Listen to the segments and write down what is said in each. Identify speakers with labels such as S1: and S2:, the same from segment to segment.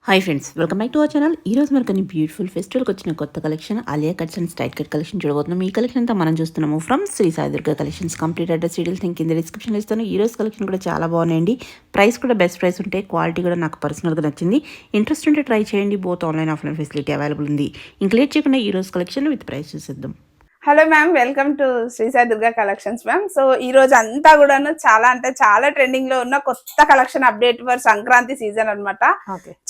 S1: Hi friends, welcome back to our channel. ఈ రోజు మనకు బ్యూటిఫుల్ ఫెస్టివల్కి వచ్చిన కొత్త collection Alia cuts and straight cut collection చూడబోతున్నాం. ఈ కలెక్షన్ అంతా మనం చూస్తున్నాము from Shri Sai Durga collections. Complete address details నేను కింద డిస్క్రిప్షన్లో ఇస్తాను. ఈ రోజు కలెక్షన్ కూడా చాలా బాగున్నాయండి. ప్రైస్ కూడా బెస్ట్ ప్రైస్ ఉంటాయి. క్వాలిటీ కూడా నాకు పర్సనల్గా నచ్చింది. ఇంట్రెస్ట్ ఉంటే ట్రై చేయండి. Both online offline facility available ఉంది. ఇంక లేట్ చేయకుండా ఈ రోజు కలెక్షన్ విత్ ప్రైస్ చూసేద్దాం.
S2: Hello ma'am, welcome to Shri Sai Durga collections ma'am. So ఈ రోజు అంతా కూడాను చాలా అంటే చాలా ట్రెండింగ్ లో ఉన్న కొత్త collection update for Sankranti season అన్నమాట.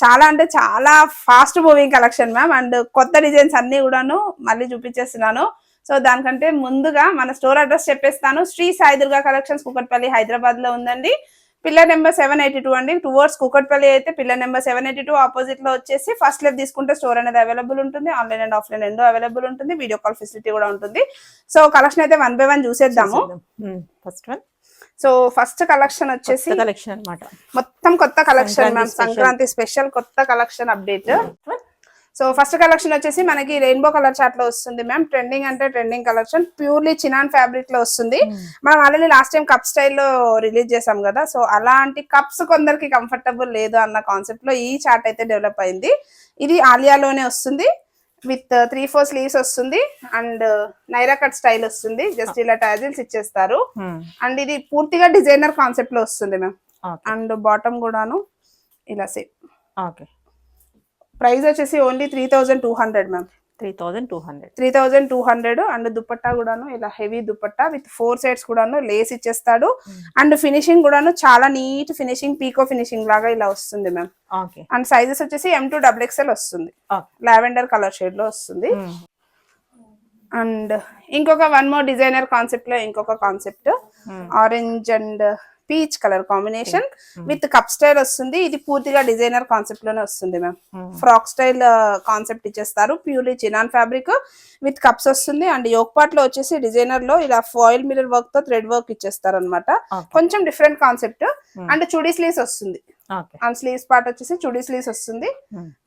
S2: చాలా అంటే చాలా fast moving collection ma'am. And కొత్త డిజైన్స్ అన్ని కూడాను మళ్ళీ చూపించేస్తున్నాను. సో దానికంటే ముందుగా మన స్టోర్ అడ్రస్ చెప్పేస్తాను. శ్రీ సాయి దుర్గా కలెక్షన్స్ కూకట్పల్లి హైదరాబాద్ లో ఉందండి. పిల్లర్ నెంబర్ 782 అండి. టువర్డ్స్ కూకట్పల్లి అయితే పిల్లర్ నెంబర్ 782 ఆపోజిట్ లో వచ్చేసి ఫస్ట్ లెఫ్ట్ తీసుకుంటే స్టోర్ అనేది అవైలబుల్ ఉంటుంది. ఆన్లైన్ అండ్ ఆఫ్లైన్ రెండో అవైలబుల్ ఉంటుంది. వీడియో కాల్ ఫెసిలిటీ కూడా ఉంటుంది. సో కలెక్షన్ అయితే 1 by 1 చూసేద్దాము. సో ఫస్ట్ కలెక్షన్ వచ్చేసి
S1: కలెక్షన్ అన్నమాట.
S2: మొత్తం కొత్త కలెక్షన్ మ్యామ్. సంక్రాంతి స్పెషల్ కొత్త collection update. So first collection వచ్చేసి మనకి రెయిన్బో కలర్ చార్ట్ లో వస్తుంది మ్యామ్. ట్రెండింగ్ అంటే trending collection, purely chinon fabric లో వస్తుంది. మనం ఆల్రెడీ లాస్ట్ టైం కప్ స్టైల్లో రిలీజ్ చేసాం కదా. సో అలాంటి కప్స్ కొందరికి కంఫర్టబుల్ లేదు అన్న కాన్సెప్ట్ లో ఈ చార్ట్ అయితే డెవలప్ అయింది. ఇది ఆలియాలోనే వస్తుంది. విత్ 3-4 స్లీవ్స్ వస్తుంది. అండ్ నైరా కట్ స్టైల్ వస్తుంది. జస్ట్ ఇలా టాజిల్స్ ఇచ్చేస్తారు. అండ్ ఇది పూర్తిగా డిజైనర్ కాన్సెప్ట్ లో వస్తుంది మ్యామ్. అండ్ బాటమ్ కూడాను ఇలా సేమ్. ప్రైస్ వచ్చేసి ఓన్లీ 3200 మ్యామ్. 3200. అండ్ దుపట్టా కూడాను ఇలా హెవీ దుపట్టా విత్ 4 సైడ్స్ కూడాను లేస్ ఇచ్చేస్తాడు. అండ్ ఫినిషింగ్ కూడాను చాలా నీట్ ఫినిషింగ్, పీకో ఫినిషింగ్ లాగా ఇలా వస్తుంది మ్యామ్. అండ్ సైజెస్ వచ్చేసి M2XXL వస్తుంది. లావెండర్ కలర్ షేడ్ లో వస్తుంది. అండ్ ఇంకొక వన్ మోర్ డిజైనర్ కాన్సెప్ట్ లో ఇంకొక concept orange and peach colour combination with cup style వస్తుంది. ఇది పూర్తిగా డిజైనర్ కాన్సెప్ట్ లోనే వస్తుంది మ్యామ్. ఫ్రాక్ స్టైల్ కాన్సెప్ట్ ఇచ్చేస్తారు. Purely chinon fabric with cups వస్తుంది. అండ్ యోక్ పార్ట్ లో వచ్చేసి డిజైనర్ లో ఇలా ఫాయిల్ మిర్రర్ వర్క్ తో థ్రెడ్ వర్క్ ఇచ్చేస్తారు అనమాట. కొంచెం different concept. And chudi sleeves వస్తుంది. అండ్ స్లీవ్స్ పార్ట్ వచ్చేసి చుడీ స్లీవ్స్ వస్తుంది.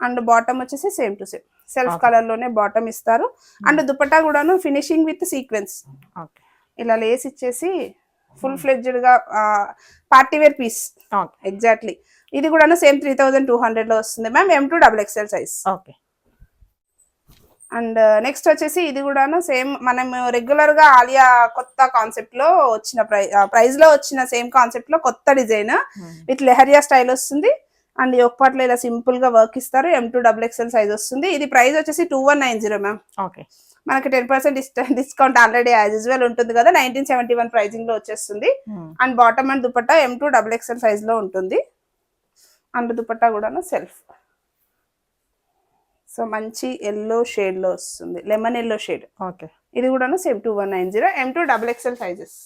S2: అండ్ బాటమ్ వచ్చేసి same to same self colour లోనే బాటమ్ ఇస్తారు. అండ్ దుపట్టా కూడాను ఫినిషింగ్ విత్ సీక్వెన్స్ ఇలా లేస్ ఇచ్చేసి ఫుల్ ఫ్లెడ్జ్డ్ గా పార్టీ వేర్ పీస్ ఎగ్జాక్ట్లీ. ఇది కూడా సేమ్ 3200 లో వస్తుంది ma'am. M2XXL size. And next వచ్చేసి ఇది కూడాను సేమ్ మనం రెగ్యులర్ గా ఆలియా కొత్త కాన్సెప్ట్ లో వచ్చిన ప్రైస్ లో వచ్చిన సేమ్ కాన్సెప్ట్ లో కొత్త డిజైన్ విత్ లెహరియా స్టైల్ వస్తుంది. అండ్ యోక్ పార్ట్ లో ఇలా సింపుల్ గా వర్క్ ఇస్తారు. M2XXL సైజ్ వస్తుంది. ఇది ప్రైస్ వచ్చేసి 2190 మ్యామ్. మనకి 10% డిస్కౌంట్ ఆల్రెడీ యాజ్ యూజువల్ ఉంటుంది కదా. 1971 ప్రైజింగ్ లో వచ్చేస్తుంది. And bottom and dupatta M2XXL size లో ఉంటుంది. అండ్ దుపట్టా కూడా సెల్ఫ్. సో మంచి ఎల్లో షేడ్ లో వస్తుంది, లెమన్ ఎల్లో షేడ్. ఇది కూడా సేమ్ 2190 M2XXL సైజెస్.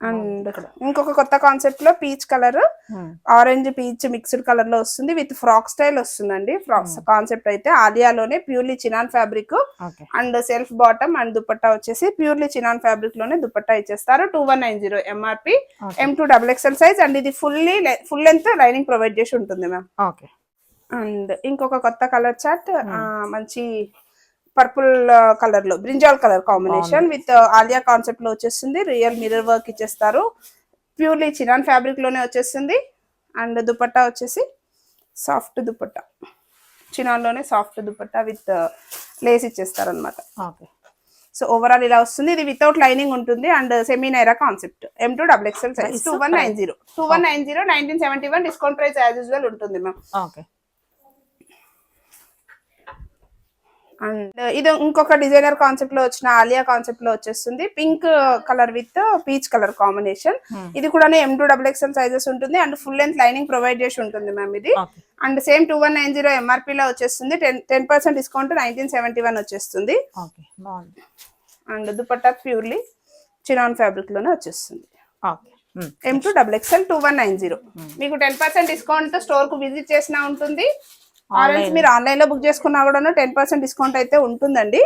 S2: అండ్ ఇంకొక కొత్త కాన్సెప్ట్ లో peach colour, orange peach mixed colour లో వస్తుంది. విత్ ఫ్రాక్ స్టైల్ వస్తుందండి. ఫ్రాక్ కాన్సెప్ట్ అయితే ఆలియాలోనే purely chinon fabric. And self bottom and dupatta వచ్చేసి ప్యూర్లీ చినాన్ ఫ్యాబ్రిక్ లోనే దుపట్టా ఇచ్చేస్తారు. 2190 MRP. M2XXL size. అండ్ ఇది ఫుల్ లెంత్ లైనింగ్ ప్రొవైడ్ చేసి ఉంటుంది మ్యామ్. అండ్ ఇంకొక కొత్త కలర్ చార్ట్ మంచి పర్పుల్ కలర్ లో brinjal colour combination with Alia concept లో వచ్చేస్తుంది. రియల్ మిర్రర్ వర్క్ ఇచ్చేస్తారు. ప్యూర్లీ చినాన్ ఫ్యాబ్రిక్ లోనే వచ్చేస్తుంది. అండ్ దుపట్టా వచ్చేసి సాఫ్ట్ దుపట్టా, చినాన్ లోనే సాఫ్ట్ దుపట్టా విత్ లేస్ ఇచ్చేస్తారు అనమాట. సో ఓవరాల్ ఇలా వస్తుంది. ఇది వితౌట్ లైనింగ్ ఉంటుంది. And semi Naira concept. M2XXL size. 2190. 1971 discount price as usual ఉంటుంది మ్యామ్. అండ్ ఇది ఇంకొక డిజైనర్ కాన్సెప్ట్ లో వచ్చిన ఆలియా కాన్సెప్ట్ లో వచ్చేస్తుంది. Pink colour with peach colour combination. ఇది కూడా M2XXL సైజెస్ ఉంటుంది. And full length lining provide చేసి ఉంటుంది మ్యామ్ ఇది. అండ్ సేమ్ 2190 MRP లో వచ్చేస్తుంది. 10% డిస్కౌంట్ 1971 వచ్చేస్తుంది. And dupatta purely chinon fabric లోనే వచ్చేస్తుంది. M2XXL 2190. మీకు 10% డిస్కౌంట్ స్టోర్ కు విజిట్ చేసినా ఉంటుంది. ఆరెంజ్ మీరు ఆన్లైన్ లో బుక్ చేసుకున్నా కూడా 10% డిస్కౌంట్ అయితే ఉంటుందండి.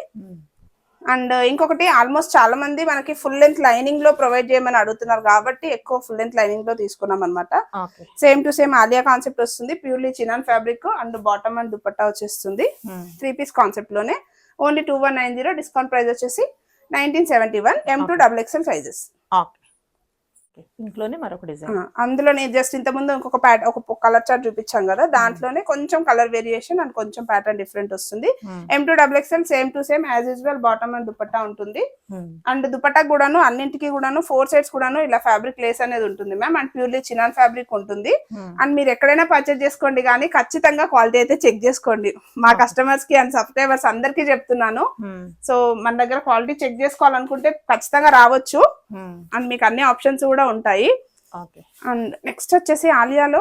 S2: అండ్ ఇంకొకటి ఆల్మోస్ట్ చాలా మంది మనకి ఫుల్ లెంత్ లైనింగ్ లో ప్రొవైడ్ చేయమని అడుగుతున్నారు కాబట్టి ఎక్కువ ఫుల్ లెంత్ లైనింగ్ లో తీసుకున్నాం అనమాట. Same to same Alia concept వస్తుంది. Purely chinon fabric. And bottom and dupatta వచ్చేస్తుంది 3 పీస్ కాన్సెప్ట్ లోనే. ఓన్లీ 2190. డిస్కౌంట్ ప్రైస్ వచ్చేసి 1971. M2XXL sizes.
S3: ఇంట్లోనే మరొక డిజైన్.
S2: అందులోనే జస్ట్ ఇంత ముందు ఇంకొక ఒక కలర్ చార్ట్ చూపించాం కదా, దాంట్లోనే కొంచెం కలర్ వేరియేషన్ అండ్ కొంచెం ప్యాటర్న్ డిఫరెంట్ వస్తుంది. M2XXL same to same as usual bottom and dupatta ఉంటుంది. అండ్ దుపట్టా కూడాను అన్నింటికి కూడాను 4 సైడ్స్ కూడాను ఇలా ఫ్యాబ్రిక్ లేస్ అనేది ఉంటుంది ma'am. And purely chinon fabric ఉంటుంది. అండ్ మీరు ఎక్కడైనా పర్చేస్ చేసుకోండి కానీ ఖచ్చితంగా క్వాలిటీ అయితే చెక్ చేసుకోండి. మా కస్టమర్స్ కి అండ్ సబ్స్క్రైబర్స్ అందరికీ చెప్తున్నాను. సో మన దగ్గర క్వాలిటీ చెక్ చేసుకోవాలనుకుంటే ఖచ్చితంగా రావచ్చు. అండ్ మీకు అన్ని ఆప్షన్స్ కూడా ఉంటాయి. అండ్ నెక్స్ట్ వచ్చేసి ఆలియాలో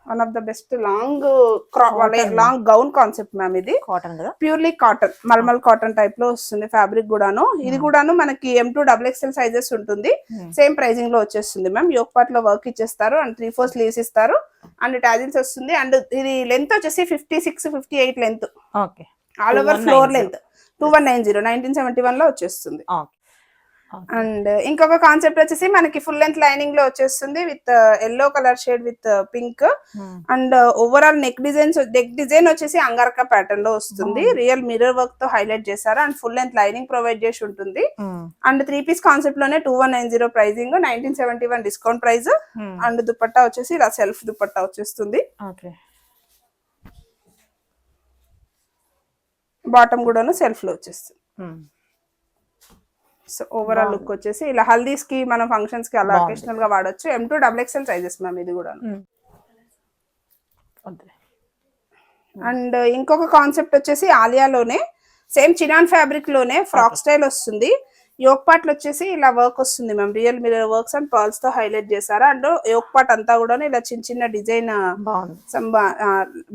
S2: one of the best long gown concept ma'am. ఇది
S3: కాటన్ కదా,
S2: purely cotton, mulmul cotton type లో వస్తుంది ఫ్యాబ్రిక్ కూడాను. ఇది కూడాను మనకి M2XXL సైజెస్ ఉంటుంది. సేమ్ ప్రైజింగ్ లో వచ్చేస్తుంది మ్యామ్. యోక్ పార్ట్ లో వర్క్ ఇచ్చేస్తారు అండ్ 3/4 స్లీవ్స్ ఇస్తారు అండ్ టాజిల్స్ వస్తుంది. అండ్ ఇది లెంత్ వచ్చేసి 56-58 length, all over floor length 2190 1971 లో వచ్చేస్తుంది. అండ్ ఇంకొక కాన్సెప్ట్ వచ్చేసి మనకి ఫుల్ లెంత్ లైనింగ్ లో వచ్చేస్తుంది with yellow colour shade with pink. And overall neck design వచ్చేసి అంగారకా ప్యాటర్న్ లో వస్తుంది. రియల్ మిర్రర్ వర్క్ తో హైలైట్ చేశారు and full length lining provide చేసి ఉంటుంది. అండ్ 3 పీస్ కాన్సెప్ట్ లోనే 2190 pricing, 1971 discount price. And dupatta వచ్చేసి ఇలా సెల్ఫ్ దుపట్టా వచ్చేస్తుంది. బాటమ్ కూడాను సెల్ఫ్ లో వచ్చేస్తుంది. సో ఓవరాల్ లుక్ వచ్చేసి ఇలా హల్దీస్ కి మనం ఫంక్షన్స్ కి అలా అకేషనల్ గా వాడొచ్చు. M2XXL సైజెస్ మ్యామ్ ఇది కూడా. అండ్ ఇంకొక కాన్సెప్ట్ వచ్చేసి ఆలియాలోనే సేమ్ చినాన్ ఫ్యాబ్రిక్ లోనే ఫ్రాక్ స్టైల్ వస్తుంది. యోక్ పార్ట్ వచ్చేసి ఇలా వర్క్ వస్తుంది ma'am. Real mirror works and pearls తో హైలైట్ చేశారు. అండ్ యోక్ పార్ట్ అంతా కూడా ఇలా చిన్న చిన్న డిజైన్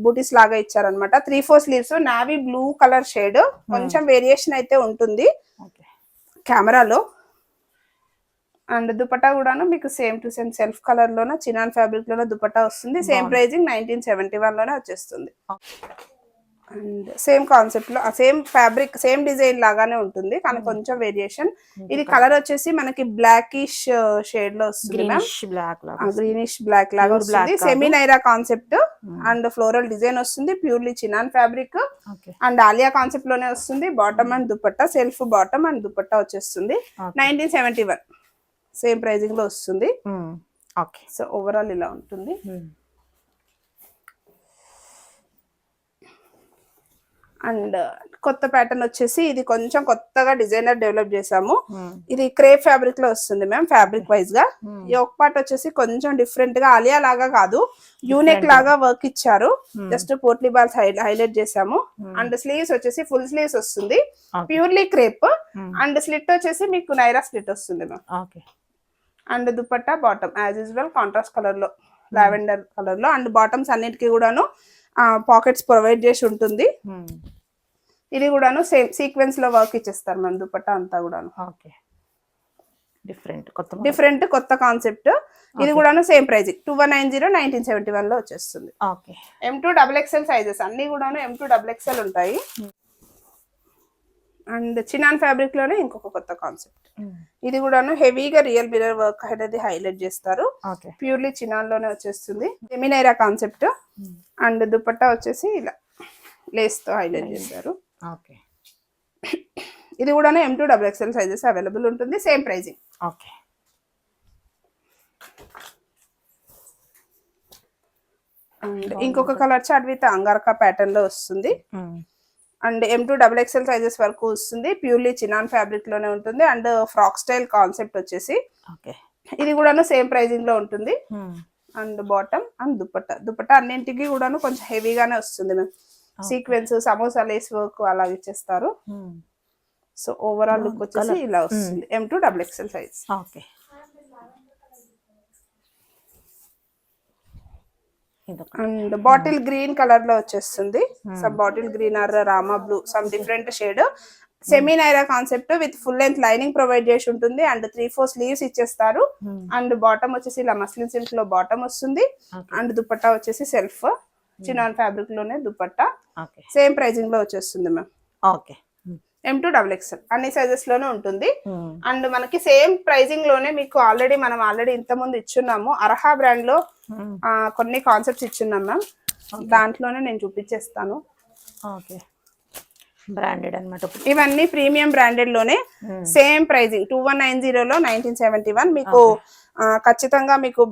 S2: బూటీస్ లాగా ఇచ్చారనమాట. 3/4 sleeves, navy blue colour shade, కొంచెం వేరియేషన్ అయితే ఉంటుంది కెమెరాలో. అండ్ దుపట్టా కూడాను మీకు same to same self colour లోన చినాన్ ఫ్యాబ్రిక్ లోనే దుపట్టా వస్తుంది. సేమ్ ప్రైజింగ్ 1971 లోనే వచ్చేస్తుంది. అండ్ సేమ్ కాన్సెప్ట్ లో సేమ్ ఫ్యాబ్రిక్ సేమ్ డిజైన్ లాగానే ఉంటుంది కానీ కొంచెం వేరియేషన్. ఇది కలర్ వచ్చేసి మనకి బ్లాకిష్ షేడ్ లో వస్తుంది, గ్రీనిష్ బ్లాక్ లాగా వస్తుంది. Semi Naira concept and floral design వస్తుంది. Purely chinon fabric and Alia concept లోనే వస్తుంది. Bottom and dupatta self bottom and dupatta వచ్చేస్తుంది. 1971 సేమ్ ప్రైజింగ్ లో వస్తుంది. సో ఓవరాల్ ఇలా ఉంటుంది. అండ్ కొత్త ప్యాటర్న్ వచ్చేసి ఇది కొంచెం కొత్తగా డిజైనర్ డెవలప్ చేసాము. ఇది క్రేప్ ఫ్యాబ్రిక్ లో వస్తుంది మ్యామ్. ఫ్యాబ్రిక్ వైజ్ గా యోక్ పార్ట్ వచ్చేసి కొంచెం డిఫరెంట్ గా ఆలియా లాగా కాదు, యూనిక్ లాగా వర్క్ ఇచ్చారు. జస్ట్ పోట్లీ బాల్స్ హైలైట్ చేసాము. అండ్ స్లీవ్స్ వచ్చేసి ఫుల్ స్లీవ్స్ వస్తుంది, ప్యూర్లీ క్రేప్. అండ్ స్లిట్ వచ్చేసి మీకు నైరా స్లిట్ వస్తుంది ma'am. And dupatta bottom as usual contrast colour లో, లావెండర్ కలర్ లో. అండ్ బాటమ్స్ అన్నిటికీ కూడాను పాకెట్స్ ప్రొవైడ్ చేసి ఉంటుంది. ఇది కూడాను సేమ్ సీక్వెన్స్ లో వర్క్ ఇచ్చేస్తారు మన దుపట్టా అంతా కూడాను. డిఫరెంట్ కొత్త కాన్సెప్ట్. ఇది కూడాను సేమ్ ప్రైజ్ 2190 1971 లో వచ్చేస్తుంది. M2XXL సైజెస్ అన్ని కూడాను M2XXL ఉంటాయి. అండ్ చినాన్ ఫ్యాబ్రిక్ లోనే ఇంకొక కొత్త కాన్సెప్ట్. ఇది కూడాను హెవీగా రియల్ మిర్రర్ వర్క్ అనేది హైలైట్ చేస్తారు. ప్యూర్లీ చినాన్ లోనే వచ్చేస్తుంది. సెమినైరా కాన్సెప్ట్. అండ్ దుపట్టా వచ్చేసి ఇలా లేస్ తో హైలైట్ చేస్తారు. ఇది కూడాను M2XXL సైజెస్ అవైలబుల్ ఉంటుంది. Same pricing. అండ్ ఇంకొక colour chart with angrakha pattern లో వస్తుంది. అండ్ M2XXL సైజెస్ వరకు వస్తుంది. ప్యూర్లీ చినాన్ ఫ్యాబ్రిక్ లోనే ఉంటుంది. అండ్ ఫ్రాక్ స్టైల్ కాన్సెప్ట్ వచ్చేసి ఇది కూడాను సేమ్ ప్రైజింగ్ లో ఉంటుంది. అండ్ బాటమ్ అండ్ దుపట్టా అన్నింటికి కూడాను కొంచెం హెవీగానే వస్తుంది ma'am. Sequence samosa lace work అలా ఇచ్చేస్తారు. సో ఓవరాల్ లుక్ వచ్చేసి ఇలా వస్తుంది M2XXL size. And bottle green colour లో వచ్చేస్తుంది. Some bottle green are Rama blue some different shade. Semi Naira concept with full length lining provide చేసి ఉంటుంది. అండ్ 3/4 స్లీవ్స్ ఇచ్చేస్తారు. అండ్ బాటమ్ వచ్చేసి ఇలా మస్లిన్ సిల్క్ లో బాటమ్ వస్తుంది. అండ్ దుపట్టా వచ్చేసి సెల్ఫ్ చినాన్ ఫ్యాబ్రిక్ లోనే దుపట్టా. సేమ్ ప్రైజింగ్ లో వచ్చేస్తుంది మ్యామ్. M2XXL అన్ని సైజెస్ లోనే ఉంటుంది. అండ్ మనకి సేమ్ ప్రైజింగ్ లోనే మీకు మనం ఆల్రెడీ ఇంత ముందు ఇచ్చున్నాము. అర్హా బ్రాండ్ లో కొన్ని కాన్సెప్ట్స్ ఇచ్చున్నాం మ్యామ్. దాంట్లోనే నేను చూపించేస్తాను.
S3: బ్రాండెడ్ అన్నమాట.
S2: ఇవన్నీ ప్రీమియం బ్రాండెడ్ లోనే సేమ్ ప్రైజింగ్ 2190 లో 1971 మీకు ఖచ్చితంగా మీకు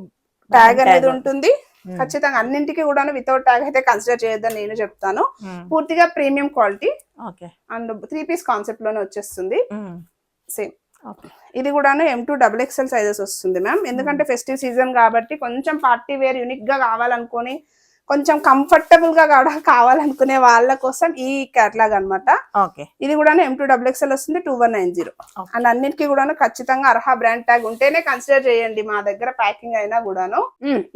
S2: ట్యాగ్ అనేది ఉంటుంది. ఖచ్చితంగా అన్నింటికి కూడా వితౌట్ ట్యాగ్ అయితే కన్సిడర్ చేయొద్దని నేను చెప్తాను. పూర్తిగా premium quality and 3 piece concept లోనే వచ్చేస్తుంది. సేమ్ ఇది కూడాను M2XXL సైజెస్ వస్తుంది మ్యామ్. ఎందుకంటే ఫెస్టివ్ సీజన్ కాబట్టి కొంచెం పార్టీ వేర్ యూనిక్ గా కావాలనుకొని కొంచెం కంఫర్టబుల్ గా కావాలనుకునే వాళ్ళ కోసం ఈ క్యాటలాగ్ అన్నమాట. ఇది కూడా M2XXL వస్తుంది 2190 అండ్ అన్నిటికీ కూడా ఖచ్చితంగా అర్హా బ్రాండ్ ట్యాగ్ ఉంటేనే కన్సిడర్ చేయండి మా దగ్గర ప్యాకింగ్ అయినా కూడాను.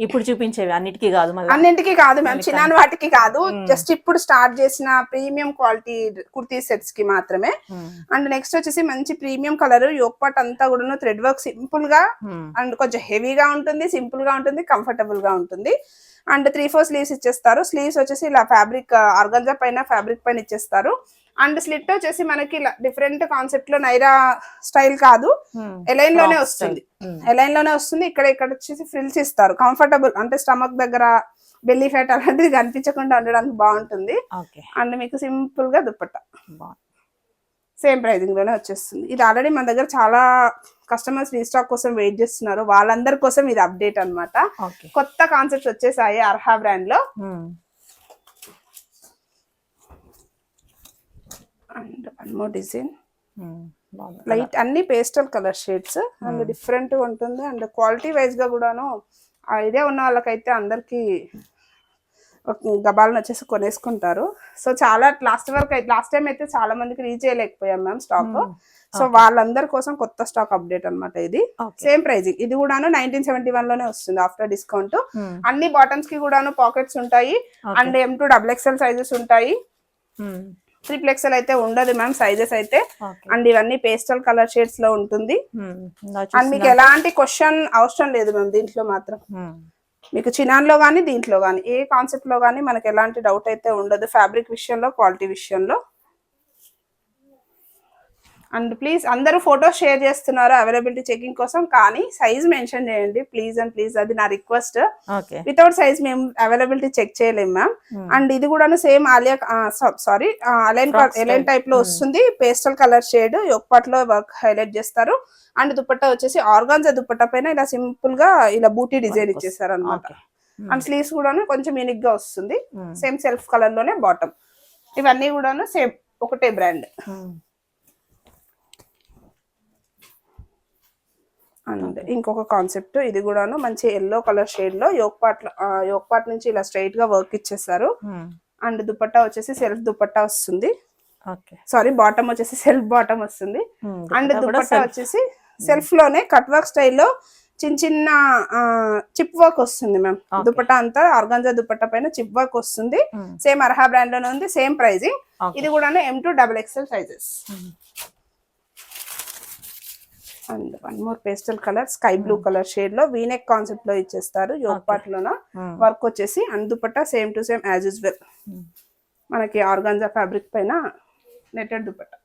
S3: ఇప్పుడు చూపించేవి అన్నిటికీ కాదు,
S2: అన్నింటికి కాదు మ్యామ్, చిన్న వాటికి కాదు, జస్ట్ ఇప్పుడు స్టార్ట్ చేసిన ప్రీమియం క్వాలిటీ కుర్తీ సెట్స్ కి మాత్రమే. అండ్ నెక్స్ట్ వచ్చేసి మంచి ప్రీమియం కలర్ యోక్ పార్ట్ అంతా కూడా థ్రెడ్ వర్క్ సింపుల్ గా అండ్ కొంచెం హెవీగా ఉంటుంది, సింపుల్ గా ఉంటుంది, కంఫర్టబుల్ గా ఉంటుంది. అండ్ 3/4 స్లీవ్స్ ఇచ్చేస్తారు. స్లీవ్స్ వచ్చేసి ఇలా ఫ్యాబ్రిక్ ఆర్గంజా పైన ఫ్యాబ్రిక్ పైన ఇచ్చేస్తారు. అండ్ స్లిట్ వచ్చేసి మనకి ఇలా డిఫరెంట్ కాన్సెప్ట్ లో నైరా స్టైల్ కాదు, ఎలైన్ లోనే వస్తుంది. ఎలైన్ లోనే వస్తుంది. ఇక్కడ వచ్చేసి ఫ్రిల్స్ ఇస్తారు. కంఫర్టబుల్ అంటే స్టమక్ దగ్గర బెల్లీ ఫ్యాట్ అలాంటిది కనిపించకుండా ఉండడానికి బాగుంటుంది. అండ్ మీకు సింపుల్ గా దుపట్టా సేమ్ ప్రైజింగ్ లోనే వచ్చేస్తుంది. ఇది ఆల్రెడీ మన దగ్గర చాలా కస్టమర్స్ రీస్టాక్ కోసం వెయిట్ చేస్తున్నారు. వాళ్ళందరి కోసం ఇది అప్డేట్ అన్నమాట. కొత్త కాన్సెప్ట్స్ వచ్చేసాయి అర్హా బ్రాండ్ లో. And one more design light అన్ని pastel colour shades and different గా ఉంటుంది. అండ్ క్వాలిటీ వైజ్ గా కూడాను ఇదే ఉన్న వాళ్ళకైతే అందరికి గబాలను వచ్చేసి కొనేసుకుంటారు. సో చాలా లాస్ట్ టైం అయితే చాలా మందికి రీచ్ చేయలేకపోయాం మ్యామ్ స్టాక్. సో వాళ్ళందరి కోసం కొత్త స్టాక్ అప్డేట్ అన్నమాట. ఇది సేమ్ ప్రైజింగ్. ఇది కూడాను 1971 లోనే వస్తుంది ఆఫ్టర్ డిస్కౌంట్. అన్ని బాటమ్స్ కి కూడాను పాకెట్స్ ఉంటాయి. అండ్ M2XXL సైజెస్ ఉంటాయి. 3XL అయితే ఉండదు మ్యామ్ సైజెస్ అయితే. అండ్ ఇవన్నీ పేస్టల్ కలర్ షేడ్స్ లో ఉంటుంది. అండ్ మీకు ఎలాంటి క్వశ్చన్ అవసరం లేదు మ్యామ్ దీంట్లో మాత్రం. మీకు చినాన్ లో గానీ దీంట్లో గానీ ఏ కాన్సెప్ట్ లో గానీ మనకి ఎలాంటి డౌట్ అయితే ఉండదు ఫ్యాబ్రిక్ విషయంలో, క్వాలిటీ విషయంలో. అండ్ ప్లీజ్ అందరూ ఫోటోస్ షేర్ చేస్తున్నారు అవైలబిలిటీ చెకింగ్ కోసం, కానీ సైజ్ మెన్షన్ చేయండి ప్లీజ్ అండ్ ప్లీజ్, అది నా రిక్వెస్ట్. వితౌట్ సైజ్ మేము అవైలబిలిటీ చెక్ చేయలేము మ్యామ్. అండ్ ఇది కూడా same Alia sorry A line type లో వస్తుంది. Pastel colour shade yoke part లో వర్క్ హైలైట్ చేస్తారు. అండ్ దుపట్టా వచ్చేసి ఆర్గాన్జా దుపట్టా పైన ఇలా సింపుల్ గా ఇలా బూటీ డిజైన్ ఇచ్చేసారు అనమాట. అండ్ స్లీవ్స్ కూడా కొంచెం యూనిక్ గా వస్తుంది. సేమ్ సెల్ఫ్ కలర్ లోనే బాటమ్. ఇవన్నీ కూడాను సేమ్ ఒకటే బ్రాండ్. అండ్ ఇంకొక కాన్సెప్ట్ ఇది కూడాను మంచి ఎల్లో కలర్ షేడ్ లో యోక్ పార్ట్ నుంచి ఇలా స్ట్రైట్ గా వర్క్ ఇచ్చేసారు. అండ్ దుపట్టా వచ్చేసి సెల్ఫ్ దుపట్టా వస్తుంది. సారీ బాటమ్ వచ్చేసి సెల్ఫ్ బాటమ్ వస్తుంది. అండ్ దుపట్టా వచ్చేసి సెల్ఫ్ లోనే కట్ వర్క్ స్టైల్లో చిన్న చిన్న చిప్ వర్క్ వస్తుంది మ్యామ్. దుపట్టా అంతా ఆర్గాన్జా దుపట్టా పైన చిప్ వర్క్ వస్తుంది. సేమ్ అర్హా బ్రాండ్ లోనే ఉంది. Same pricing. ఇది కూడా M2XXL sizes. And one more pastel colour sky blue colour shade లో వీనెక్ కాన్సెప్ట్ లో ఇచ్చేస్తారు. యోక్ పార్ట్ లోన వర్క్ వచ్చేసి and dupatta same to same as usual మనకి ఆర్గాన్జా ఫ్యాబ్రిక్ పైన నెటెడ్ దుపట్టా.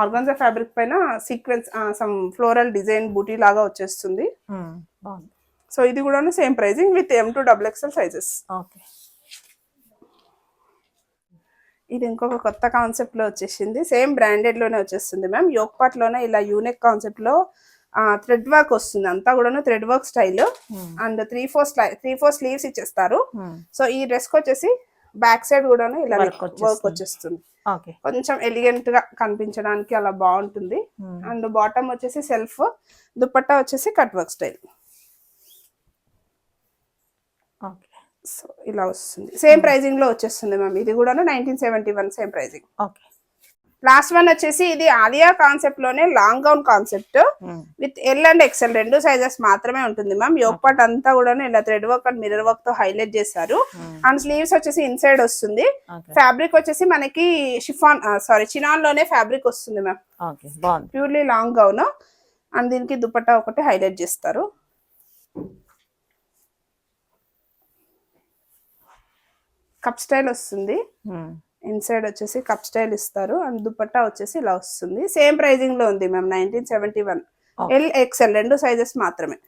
S2: ఆర్గాన్జా ఫ్యాబ్రిక్ పైన సీక్వెన్స్ సమ్ ఫ్లోరల్ డిజైన్ బూటీ లాగా వచ్చేస్తుంది. సో ఇది కూడా same pricing with M2XXL sizes. ఇది ఇంకొక కొత్త కాన్సెప్ట్ లో వచ్చేసింది. సేమ్ బ్రాండెడ్ లోనే వచ్చేస్తుంది మ్యామ్. యోక్ పార్ట్ లోనే ఇలా యూనిక్ కాన్సెప్ట్ లో థ్రెడ్ వర్క్ వస్తుంది. అంతా కూడా thread work style. And 3/4 sleeves ఇచ్చేస్తారు. సో ఈ డ్రెస్ కి వచ్చేసి బ్యాక్ సైడ్ కూడా ఇలా వర్క్ వచ్చేస్తుంది. కొంచెం ఎలిగెంట్ గా కనిపించడానికి అలా బాగుంటుంది. అండ్ బాటమ్ వచ్చేసి సెల్ఫ్, దుపట్టా వచ్చేసి కట్ వర్క్ స్టైల్. సో ఇలా వస్తుంది. సేమ్ ప్రైజింగ్ లో వచ్చేస్తుంది మ్యామ్. ఇది కూడా 1971 సేమ్ ప్రైజింగ్. లాస్ట్ వన్ వచ్చేసి ఇది ఆలియా కాన్సెప్ట్ లోనే long gown concept with L and XL 2 sizes మాత్రమే ఉంటుంది మ్యామ్. యోక్ పార్ట్ అంతా కూడా ఇలా thread work and mirror work తో హైలైట్ చేశారు. అండ్ స్లీవ్స్ వచ్చేసి ఇన్సైడ్ వస్తుంది. ఫ్యాబ్రిక్ వచ్చేసి మనకి షిఫాన్ చినాన్ లోనే ఫ్యాబ్రిక్ వస్తుంది ma'am. Purely long gown. And దీనికి దుపట్టా ఒకటి హైలైట్ చేస్తారు. కప్ స్టైల్ వస్తుంది. ఇన్సైడ్ వచ్చేసి కప్ స్టైల్ ఇస్తారు. అండ్ దుపట్టా వచ్చేసి ఇలా వస్తుంది. సేమ్ ప్రైజింగ్ లో ఉంది మ్యామ్ 1971. L XL 2 సైజెస్ మాత్రమే.